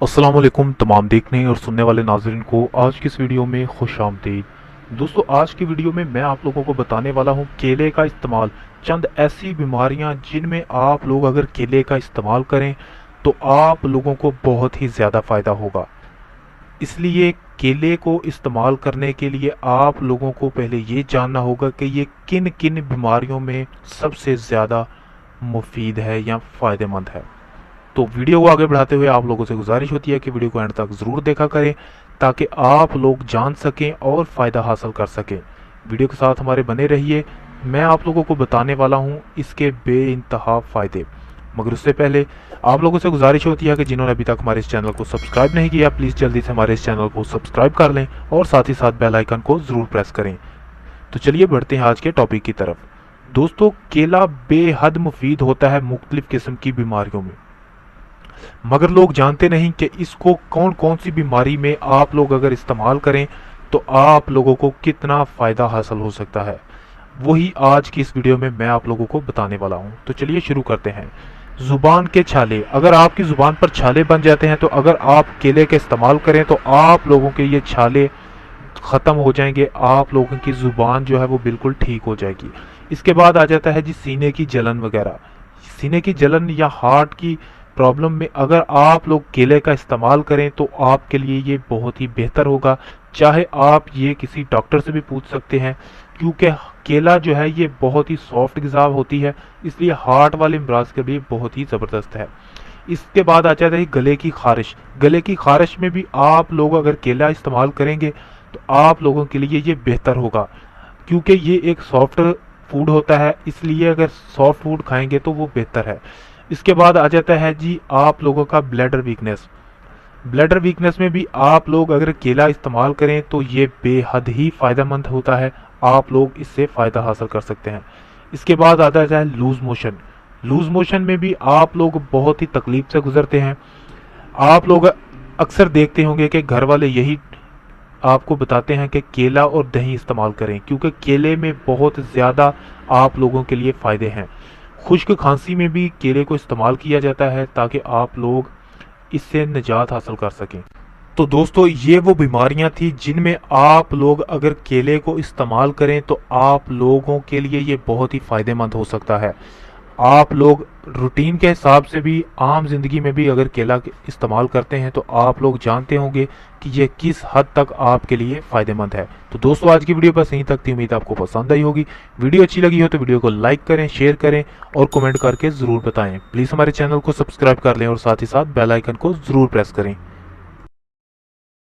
अस्सलाम वालेकुम तमाम देखने और सुनने वाले नाज़रीन को आज की इस वीडियो में खुश आमदीद। दोस्तों, आज की वीडियो में मैं आप लोगों को बताने वाला हूं केले का इस्तेमाल, चंद ऐसी बीमारियां जिनमें आप लोग अगर केले का इस्तेमाल करें तो आप लोगों को बहुत ही ज़्यादा फ़ायदा होगा। इसलिए केले को इस्तेमाल करने के लिए आप लोगों को पहले ये जानना होगा कि ये किन किन बीमारियों में सबसे ज़्यादा मुफीद है या फ़ायदेमंद है। तो वीडियो को आगे बढ़ाते हुए आप लोगों से गुजारिश होती है कि वीडियो को एंड तक ज़रूर देखा करें ताकि आप लोग जान सकें और फ़ायदा हासिल कर सकें। वीडियो के साथ हमारे बने रहिए। मैं आप लोगों को बताने वाला हूं इसके बेइंतहा फ़ायदे, मगर उससे पहले आप लोगों से गुजारिश होती है कि जिन्होंने अभी तक हमारे इस चैनल को सब्सक्राइब नहीं किया, प्लीज़ जल्दी से हमारे इस चैनल को सब्सक्राइब कर लें और साथ ही साथ बेल आइकन को ज़रूर प्रेस करें। तो चलिए बढ़ते हैं आज के टॉपिक की तरफ। दोस्तों, केला बेहद मुफीद होता है मुख्तलिफ किस्म की बीमारियों में, मगर लोग जानते नहीं कि इसको कौन कौन सी बीमारी में आप लोग अगर इस्तेमाल करें तो आप लोगों को कितना फ़ायदा हासिल हो सकता है। वही आज की इस वीडियो में मैं आप लोगों को बताने वाला हूं। तो चलिए शुरू करते हैं। जुबान के छाले, अगर आपकी जुबान पर छाले बन जाते हैं तो अगर आप केले का इस्तेमाल करें तो आप लोगों के ये छाले ख़त्म हो जाएंगे, आप लोगों की ज़ुबान जो है वो बिल्कुल ठीक हो जाएगी। इसके बाद आ जाता है जी सीने की जलन वगैरह। सीने की जलन या हार्ट की प्रॉब्लम में अगर आप लोग केले का इस्तेमाल करें तो आपके लिए ये बहुत ही बेहतर होगा। चाहे आप ये किसी डॉक्टर से भी पूछ सकते हैं, क्योंकि केला जो है ये बहुत ही सॉफ्ट ग़िज़ा होती है, इसलिए हार्ट वाले अमराज के लिए बहुत ही ज़बरदस्त है। इसके बाद आ जाता है गले की खारिश। गले की खारिश में भी आप लोग अगर केला इस्तेमाल करेंगे तो आप लोगों के लिए ये बेहतर होगा, क्योंकि ये एक सॉफ्ट फूड होता है, इसलिए अगर सॉफ्ट फूड खाएंगे तो वो बेहतर है। इसके बाद आ जाता है जी आप लोगों का ब्लैडर वीकनेस। ब्लैडर वीकनेस में भी आप लोग अगर केला इस्तेमाल करें तो ये बेहद ही फ़ायदेमंद होता है, आप लोग इससे फ़ायदा हासिल कर सकते हैं। इसके बाद आता है लूज़ मोशन। लूज़ मोशन में भी आप लोग बहुत ही तकलीफ से गुजरते हैं। आप लोग अक्सर देखते होंगे कि घर वाले यही आपको बताते हैं कि केला और दही इस्तेमाल करें, क्योंकि केले में बहुत ज़्यादा आप लोगों के लिए फ़ायदे हैं। खुश्क खांसी में भी केले को इस्तेमाल किया जाता है ताकि आप लोग इससे निजात हासिल कर सकें। तो दोस्तों, ये वो बीमारियां थी जिनमें आप लोग अगर केले को इस्तेमाल करें तो आप लोगों के लिए ये बहुत ही फ़ायदेमंद हो सकता है। आप लोग रूटीन के हिसाब से भी आम जिंदगी में भी अगर केला इस्तेमाल करते हैं तो आप लोग जानते होंगे कि ये किस हद तक आपके लिए फ़ायदेमंद है। तो दोस्तों, आज की वीडियो बस यहीं तक थी। उम्मीद आपको पसंद आई होगी। वीडियो अच्छी लगी हो तो वीडियो को लाइक करें, शेयर करें और कमेंट करके ज़रूर बताएं। प्लीज़ हमारे चैनल को सब्सक्राइब कर लें और साथ ही साथ बेल आइकन को ज़रूर प्रेस करें।